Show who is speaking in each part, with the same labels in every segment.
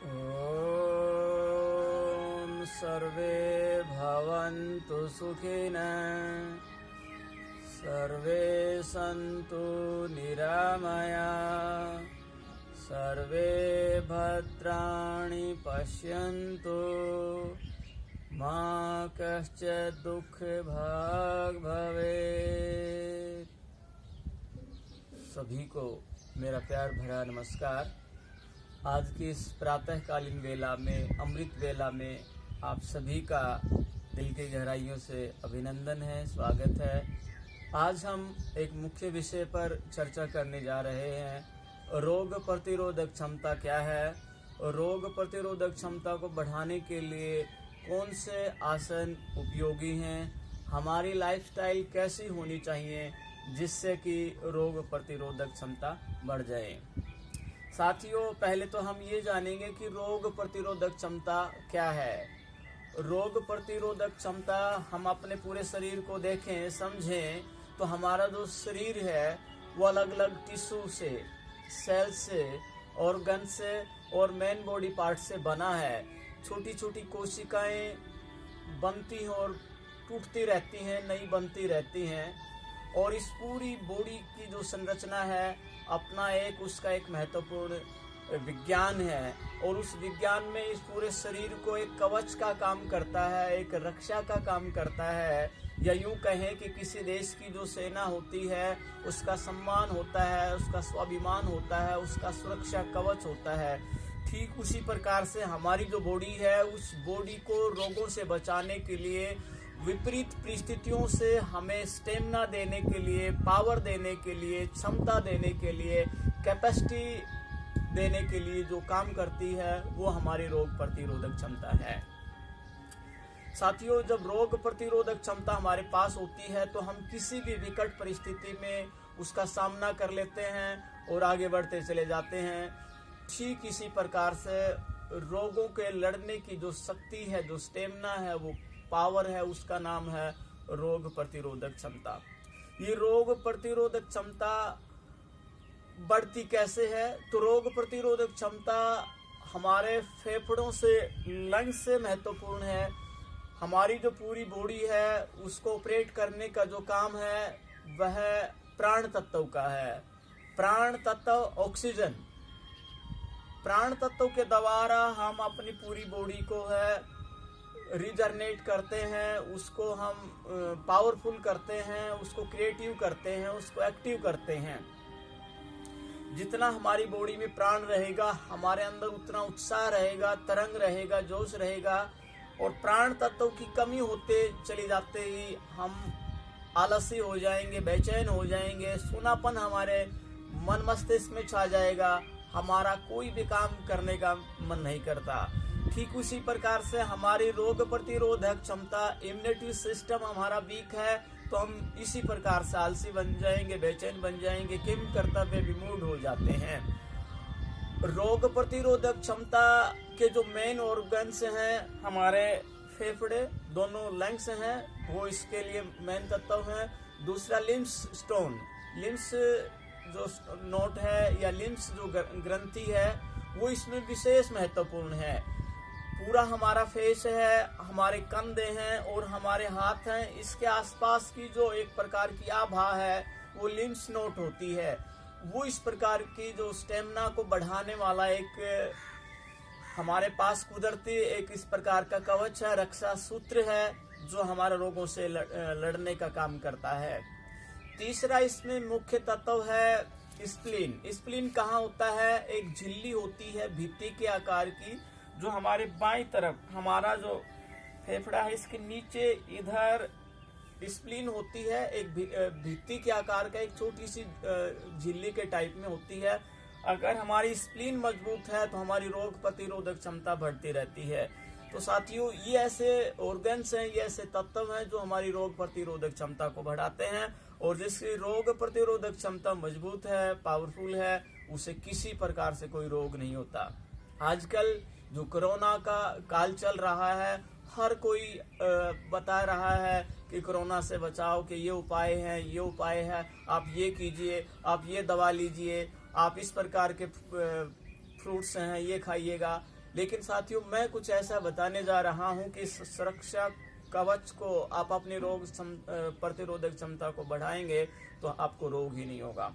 Speaker 1: ॐ सर्वे भवन्तु सुखिनः सर्वे सन्तु निरामयाः सर्वे भद्राणि पश्यन्तु मा कश्चित् दुःखभाग् भवेत्। सभी को मेरा प्यार भरा नमस्कार। आज की इस प्रातःकालीन वेला में, अमृत वेला में आप सभी का दिल की गहराइयों से अभिनंदन है, स्वागत है। आज हम एक मुख्य विषय पर चर्चा करने जा रहे हैं। रोग प्रतिरोधक क्षमता क्या है? रोग प्रतिरोधक क्षमता को बढ़ाने के लिए कौन से आसन उपयोगी हैं? हमारी लाइफस्टाइल कैसी होनी चाहिए जिससे कि रोग प्रतिरोधक क्षमता बढ़ जाए। साथियों, पहले तो हम ये जानेंगे कि रोग प्रतिरोधक क्षमता क्या है। रोग प्रतिरोधक क्षमता, हम अपने पूरे शरीर को देखें, समझें तो हमारा जो शरीर है वो अलग अलग टिश्यू से, सेल से, ऑर्गन से और मेन बॉडी पार्ट से बना है। छोटी छोटी कोशिकाएं बनती हैं और टूटती रहती हैं, नई बनती रहती हैं। और इस पूरी बॉडी की जो संरचना है अपना उसका एक महत्वपूर्ण विज्ञान है। और उस विज्ञान में इस पूरे शरीर को एक कवच का काम करता है, एक रक्षा का काम करता है, या यूं कहें कि किसी देश की जो सेना होती है उसका सम्मान होता है, उसका स्वाभिमान होता है, उसका सुरक्षा कवच होता है। ठीक उसी प्रकार से हमारी जो बॉडी है, उस बॉडी को रोगों से बचाने के लिए, विपरीत परिस्थितियों से हमें स्टेमिना देने के लिए, पावर देने के लिए, क्षमता देने के लिए, कैपेसिटी देने के लिए जो काम करती है वो हमारी रोग प्रतिरोधक क्षमता है। साथियों, जब रोग प्रतिरोधक क्षमता हमारे पास होती है तो हम किसी भी विकट परिस्थिति में उसका सामना कर लेते हैं और आगे बढ़ते चले जाते हैं। ठीक इसी प्रकार से रोगों के लड़ने की जो शक्ति है, जो स्टेमिना है, वो पावर है, उसका नाम है रोग प्रतिरोधक क्षमता। ये रोग प्रतिरोधक क्षमता बढ़ती कैसे है? तो रोग प्रतिरोधक क्षमता हमारे फेफड़ों से, लंग्स से महत्वपूर्ण है। हमारी जो पूरी बॉडी है उसको ऑपरेट करने का जो काम है वह प्राण तत्व का है। प्राण तत्व ऑक्सीजन, प्राण तत्व के द्वारा हम अपनी पूरी बॉडी को है रिजनरेट करते हैं, उसको हम पावरफुल करते हैं, उसको क्रिएटिव करते हैं, उसको एक्टिव करते हैं। जितना हमारी बॉडी में प्राण रहेगा हमारे अंदर उतना उत्साह रहेगा, तरंग रहेगा, जोश रहेगा। और प्राण तत्व की कमी होते चले जाते ही हम आलसी हो जाएंगे, बेचैन हो जाएंगे, सुनापन हमारे मन मस्तिष्क में छा जाएगा, हमारा कोई भी काम करने का मन नहीं करता। ठीक उसी प्रकार से हमारी रोग प्रतिरोधक क्षमता, इम्यूनिटी सिस्टम हमारा वीक है तो हम इसी प्रकार से आलसी बन जाएंगे, बेचैन बन जाएंगे, किम कर्तव्य विमूढ़ हो जाते हैं। रोग प्रतिरोधक क्षमता के जो मेन ऑर्गन्स हैं, हमारे फेफड़े, दोनों लंग्स हैं, वो इसके लिए मेन तत्व हैं। दूसरा लिम्स स्टोन, लिम्स जो नोट है या लिम्स जो ग्रंथि है वो इसमें विशेष महत्वपूर्ण है। पूरा हमारा फेस है, हमारे कंधे हैं और हमारे हाथ हैं, इसके आसपास की जो एक प्रकार की आभा है वो लिम्स नोट होती है। वो इस प्रकार की जो स्टेमिना को बढ़ाने वाला एक हमारे पास कुदरती एक इस प्रकार का कवच है, रक्षा सूत्र है, जो हमारे रोगों से लड़ने का काम करता है। तीसरा इसमें मुख्य तत्व है स्प्लीन। स्प्लीन कहाँ होता है? एक झिल्ली होती है भित्ति के आकार की, जो हमारे बाईं तरफ, हमारा जो फेफड़ा है इसके नीचे इधर स्प्लीन होती है। एक भित्ति के आकार का एक छोटी सी झिल्ली के टाइप में होती है। अगर हमारी स्प्लीन मजबूत है तो हमारी रोग प्रतिरोधक क्षमता बढ़ती रहती है। तो साथियों, ये ऐसे ऑर्गन्स हैं, ये ऐसे तत्व हैं जो हमारी रोग प्रतिरोधक क्षमता को बढ़ाते हैं। और जिसकी रोग प्रतिरोधक क्षमता मजबूत है, पावरफुल है, उसे किसी प्रकार से कोई रोग नहीं होता। आजकल जो कोरोना का काल चल रहा है, हर कोई बता रहा है कि कोरोना से बचाव के ये उपाय हैं, ये उपाय है, आप ये कीजिए, आप ये दवा लीजिए, आप इस प्रकार के फ्रूट्स हैं ये खाइएगा। लेकिन साथियों, मैं कुछ ऐसा बताने जा रहा हूं कि इस सुरक्षा कवच को आप अपनी रोग प्रतिरोधक क्षमता को बढ़ाएंगे तो आपको रोग ही नहीं होगा।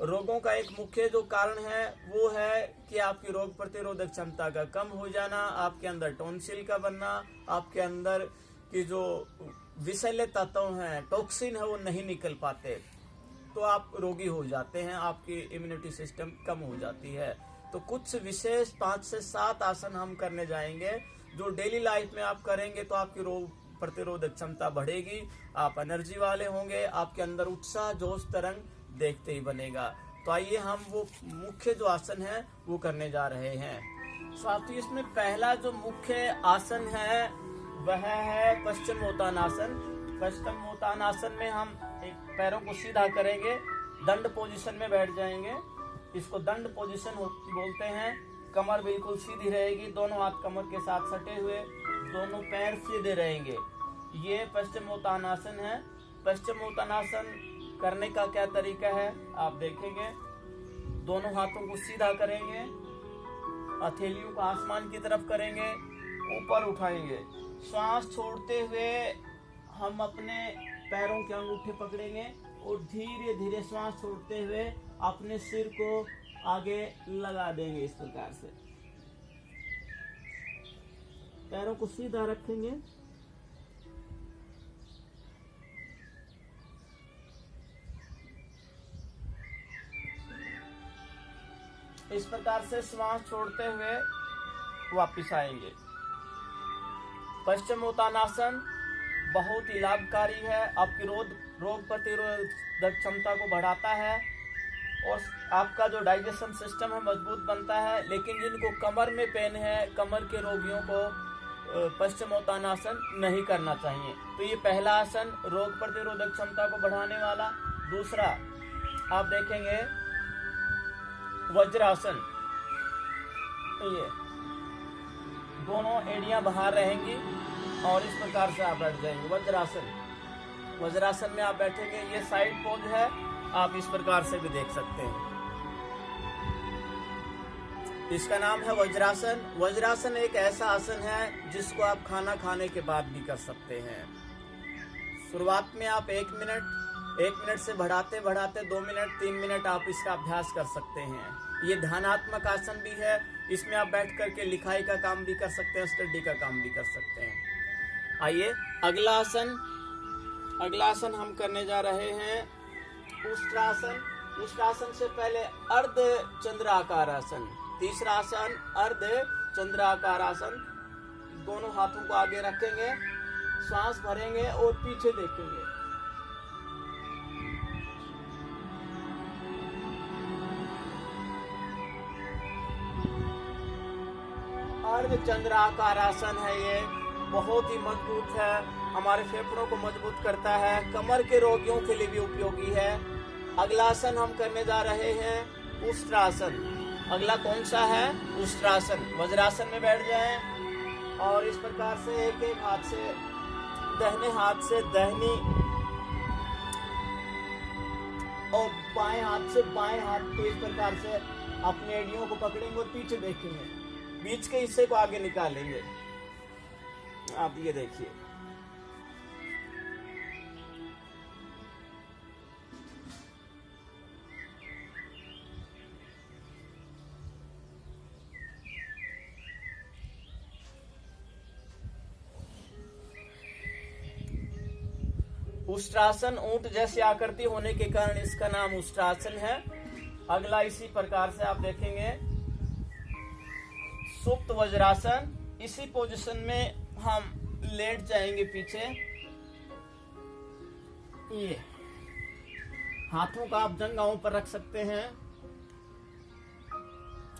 Speaker 1: रोगों का एक मुख्य जो कारण है वो है कि आपकी रोग प्रतिरोधक क्षमता का कम हो जाना, आपके अंदर टॉन्सिल का बनना, आपके अंदर की जो विषैले तत्व हैं, टॉक्सिन है, वो नहीं निकल पाते, तो आप रोगी हो जाते हैं, आपकी इम्यूनिटी सिस्टम कम हो जाती है। तो कुछ विशेष 5 से 7 आसन हम करने जाएंगे जो डेली लाइफ में आप करेंगे तो आपकी रोग प्रतिरोधक क्षमता बढ़ेगी, आप एनर्जी वाले होंगे, आपके अंदर उत्साह जोश तरंग देखते ही बनेगा। तो आइए हम वो मुख्य जो आसन है वो करने जा रहे हैं। साथियों, इसमें पहला जो मुख्य आसन है वह है पश्चिमोत्तानासन। पश्चिमोत्तानासन में हम एक पैरों को सीधा करेंगे, दंड पोजीशन में बैठ जाएंगे। इसको दंड पोजीशन बोलते हैं। कमर बिल्कुल सीधी रहेगी, दोनों हाथ कमर के साथ सटे हुए, दोनों पैर सीधे रहेंगे। ये पश्चिमोत्तानासन है। पश्चिमोत्तानासन करने का क्या तरीका है आप देखेंगे। दोनों हाथों को सीधा करेंगे, हथेलियों को आसमान की तरफ करेंगे, ऊपर उठाएंगे। श्वास छोड़ते हुए हम अपने पैरों के अंगूठे पकड़ेंगे और धीरे धीरे श्वास छोड़ते हुए अपने सिर को आगे लगा देंगे। इस प्रकार से पैरों को सीधा रखेंगे, इस प्रकार से श्वास छोड़ते हुए वापस आएंगे। पश्चिमोत्तानासन बहुत ही लाभकारी है, आपकी रोग प्रतिरोधक क्षमता को बढ़ाता है और आपका जो डाइजेशन सिस्टम है मजबूत बनता है। लेकिन जिनको कमर में पेन है, कमर के रोगियों को पश्चिमोत्तानासन नहीं करना चाहिए। तो ये पहला आसन रोग प्रतिरोधक क्षमता को बढ़ाने वाला। दूसरा आप देखेंगे वज्रासन। ये दोनों एड़ियां बाहर रहेंगी और इस प्रकार से आप बैठ जाएंगे। वज्रासन में आप बैठेंगे, ये साइड पोज है, आप इस प्रकार से भी देख सकते हैं। इसका नाम है वज्रासन। वज्रासन एक ऐसा आसन है जिसको आप खाना खाने के बाद भी कर सकते हैं। शुरुआत में आप 1 मिनट से बढ़ाते बढ़ाते 2 मिनट 3 मिनट आप इसका अभ्यास कर सकते हैं। ये ध्यानात्मक आसन भी है, इसमें आप बैठ करके लिखाई का काम भी कर सकते हैं, स्टडी का काम भी कर सकते हैं। आइए अगला आसन हम करने जा रहे हैं उष्ट्रासन। उष्ट्रासन से पहले अर्ध चंद्राकार आसन। तीसरा आसन अर्ध चंद्राकार आसन। दोनों हाथों को आगे रखेंगे, श्वास भरेंगे और पीछे देखेंगे। अर्ध चंद्राकार आसन है, ये बहुत ही मजबूत है, हमारे फेफड़ों को मजबूत करता है, कमर के रोगियों के लिए भी उपयोगी है। अगला आसन हम करने जा रहे हैं उष्ट्रासन। अगला कौन सा है? उष्ट्रासन। वज्रासन में बैठ जाएं और इस प्रकार से एक एक हाथ से दाहिने हाथ से दाहिनी और बाएं हाथ से बाएं हाथ को इस प्रकार से अपने एड़ियों को पकड़ेंगे और पीछे देखेंगे, बीच के हिस्से को आगे निकालेंगे। आप ये देखिए, उष्ट्रासन ऊंट जैसी आकृति होने के कारण इसका नाम उष्ट्रासन है। अगला इसी प्रकार से आप देखेंगे सुप्त वज्रासन। इसी पोजीशन में हम लेट जाएंगे पीछे। ये हाथों का आप जंघाओं पर रख सकते हैं,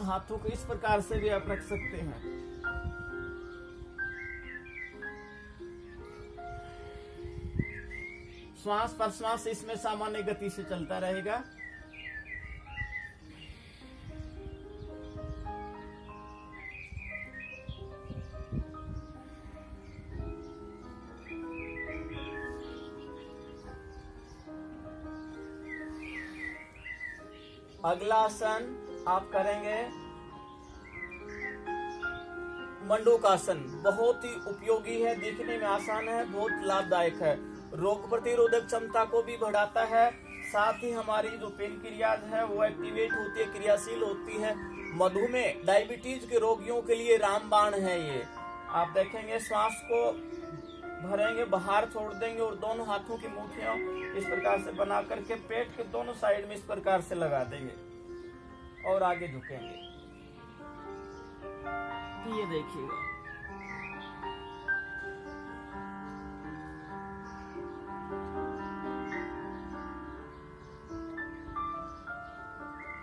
Speaker 1: हाथों को इस प्रकार से भी आप रख सकते हैं। श्वास प्रश्वास इसमें सामान्य गति से चलता रहेगा। अगला आसन आप करेंगे मंडूकासन बहुत ही उपयोगी है, दिखने में आसान है, बहुत लाभदायक है, रोग प्रतिरोधक क्षमता को भी बढ़ाता है, साथ ही हमारी जो पेनक्रियाज है वो एक्टिवेट होती है, क्रियाशील होती है। मधुमेह डायबिटीज के रोगियों के लिए रामबाण है ये। आप देखेंगे श्वास को भरेंगे, बाहर छोड़ देंगे और दोनों हाथों की मुट्ठियों इस प्रकार से बना करके पेट के दोनों साइड में इस प्रकार से लगा देंगे और आगे झुकेंगे। ये देखिएगा,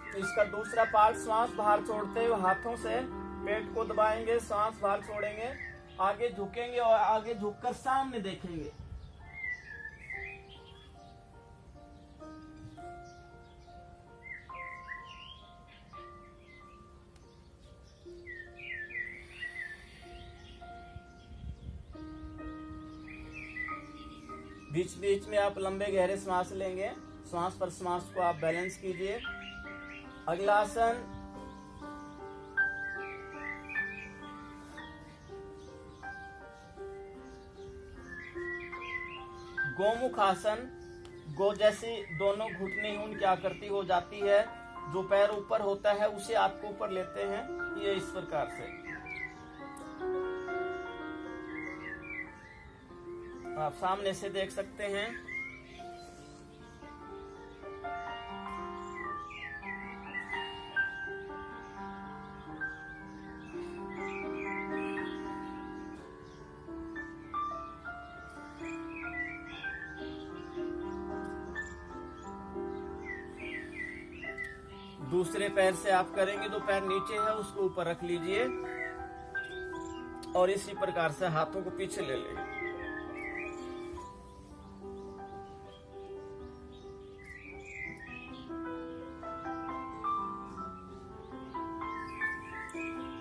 Speaker 1: तो इसका दूसरा पार्ट श्वास बाहर छोड़ते हुए हाथों से पेट को दबाएंगे, श्वास बाहर छोड़ेंगे, आगे झुकेंगे और आगे झुककर सामने देखेंगे। बीच बीच में आप लंबे गहरे सांस लेंगे, श्वास पर श्वास को आप बैलेंस कीजिए। अगला आसन गोमुख आसन। गो जैसी दोनों घुटने ऊन क्या करती हो जाती है, जो पैर ऊपर होता है उसे आपको ऊपर लेते हैं, ये इस प्रकार से आप सामने से देख सकते हैं। दूसरे पैर से आप करेंगे, जो पैर नीचे है उसको ऊपर रख लीजिए और इसी प्रकार से हाथों को पीछे ले लेंगे।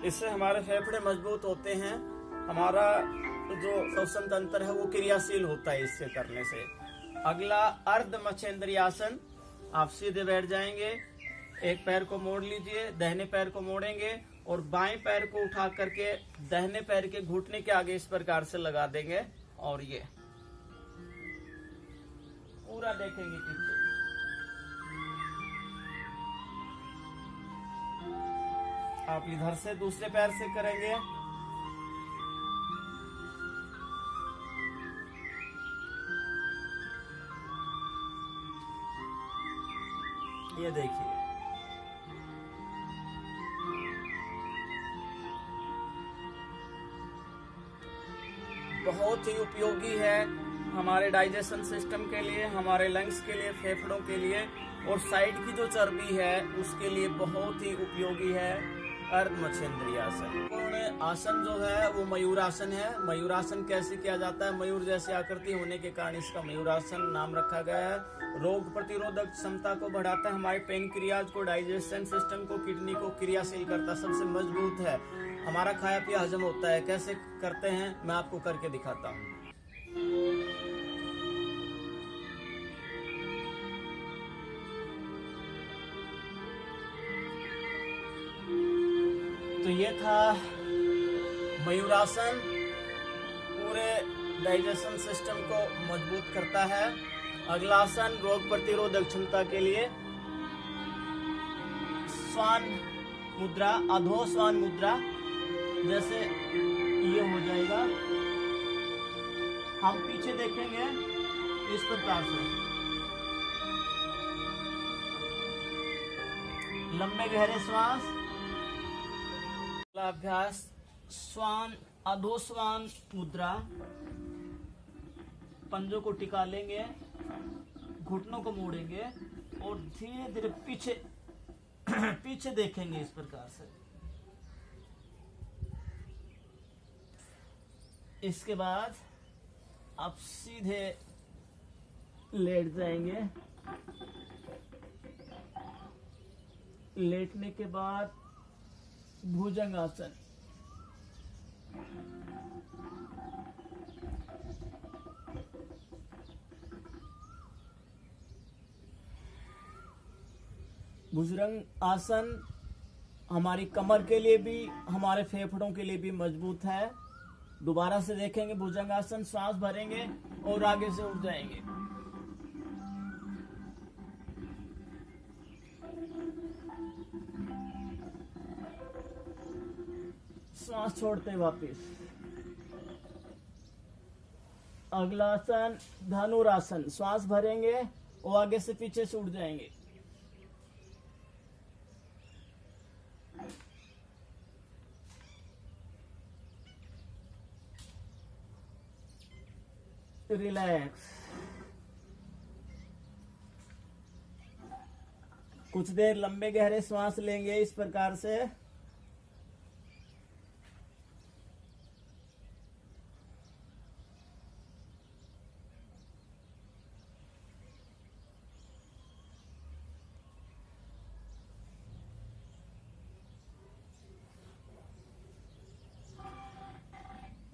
Speaker 1: इससे हमारे फेफड़े मजबूत होते हैं, हमारा जो श्वसन तंत्र है वो क्रियाशील होता है इससे करने से। अगला अर्ध मच्छेंद्रीय आसन। आप सीधे बैठ जाएंगे, एक पैर को मोड़ लीजिए, दाहिने पैर को मोड़ेंगे और बाएं पैर को उठा करके दाहिने पैर के घुटने के आगे इस प्रकार से लगा देंगे और ये पूरा देखेंगे पीछे। आप इधर से दूसरे पैर से करेंगे, ये देखिए। बहुत ही उपयोगी है हमारे डाइजेशन सिस्टम के लिए, हमारे लंग्स के लिए, फेफड़ों के लिए और साइड की जो चर्बी है उसके लिए बहुत ही उपयोगी है अर्ध मच्छेंद्रीय आसन। पूर्ण आसन जो है वो मयूरासन है। मयूरासन कैसे किया जाता है? मयूर जैसी आकृति होने के कारण इसका मयूरासन नाम रखा गया है। रोग प्रतिरोधक क्षमता को बढ़ाता है, हमारे पेनक्रियाज को, डाइजेशन सिस्टम को, किडनी को क्रियाशील करता है, सबसे मजबूत है, हमारा खाया पिया हजम होता है। कैसे करते हैं मैं आपको करके दिखाता हूँ। तो ये था मयूरासन, पूरे डाइजेशन सिस्टम को मजबूत करता है। अगला आसन रोग प्रतिरोधक क्षमता के लिए श्वान मुद्रा, अधो श्वान मुद्रा, जैसे ये हो जाएगा। हम पीछे देखेंगे इस प्रकार से, लंबे गहरे श्वास। अभ्यास श्वान अधो श्वान मुद्रा, पंजों को टिका लेंगे, घुटनों को मोड़ेंगे और धीरे धीरे पीछे पीछे देखेंगे इस प्रकार से। इसके बाद आप सीधे लेट जाएंगे। लेटने के बाद भुजंगासन, भुजंग आसन हमारी कमर के लिए भी, हमारे फेफड़ों के लिए भी मजबूत है। दोबारा से देखेंगे भुजंगासन, सांस भरेंगे और आगे से उठ जाएंगे। सांस छोड़ते वापस। अगला आसन धनुरासन, श्वास भरेंगे और आगे से पीछे से उठ जाएंगे। रिलैक्स। कुछ देर लंबे गहरे श्वास लेंगे इस प्रकार से।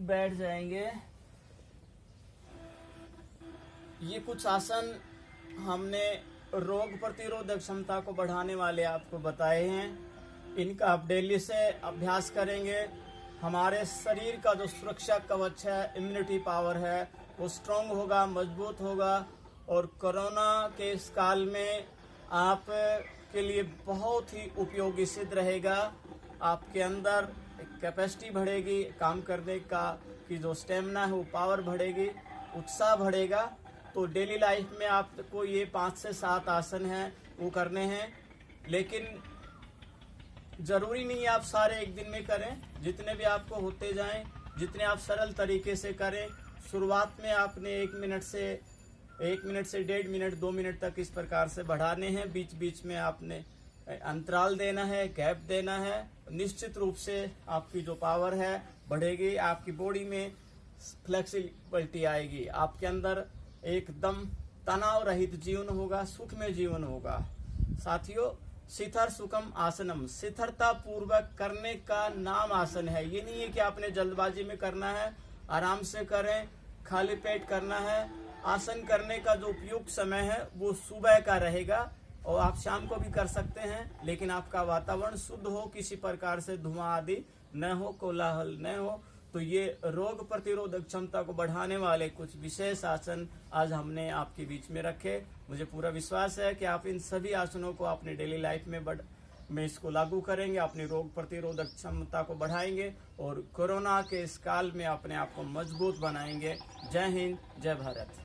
Speaker 1: बैठ जाएंगे। ये कुछ आसन हमने रोग प्रतिरोधक क्षमता को बढ़ाने वाले आपको बताए हैं। इनका आप डेली से अभ्यास करेंगे। हमारे शरीर का जो सुरक्षा कवच है, इम्यूनिटी पावर है, वो स्ट्रांग होगा, मजबूत होगा और कोरोना के इस काल में आप के लिए बहुत ही उपयोगी सिद्ध रहेगा। आपके अंदर कैपेसिटी बढ़ेगी, काम करने का की जो स्टेमिना है वो पावर बढ़ेगी, उत्साह बढ़ेगा। तो डेली लाइफ में आपको ये 5 से 7 आसन हैं वो करने हैं, लेकिन ज़रूरी नहीं है आप सारे एक दिन में करें। जितने भी आपको होते जाएं, जितने आप सरल तरीके से करें। शुरुआत में आपने 1 मिनट से 1.5 मिनट 2 मिनट तक इस प्रकार से बढ़ाने हैं। बीच बीच में आपने अंतराल देना है, गैप देना है। निश्चित रूप से आपकी जो पावर है बढ़ेगी, आपकी बॉडी में फ्लेक्सिबिलिटी आएगी, आपके अंदर एकदम तनाव रहित जीवन होगा, सुख में जीवन होगा। साथियों, शिथिर सुखम आसनम, शिथिरता पूर्वक करने का नाम आसन है। ये नहीं है कि आपने जल्दबाजी में करना है, आराम से करें, खाली पेट करना है। आसन करने का जो उपयुक्त समय है वो सुबह का रहेगा और आप शाम को भी कर सकते हैं, लेकिन आपका वातावरण शुद्ध हो, किसी प्रकार से धुआं आदि न हो, कोलाहल न हो। तो ये रोग प्रतिरोधक क्षमता को बढ़ाने वाले कुछ विशेष आसन आज हमने आपके बीच में रखे। मुझे पूरा विश्वास है कि आप इन सभी आसनों को अपने डेली लाइफ में इसको लागू करेंगे, अपनी रोग प्रतिरोधक क्षमता को बढ़ाएंगे और कोरोना के इस काल में अपने आप को मजबूत बनाएंगे। जय हिंद, जय भारत।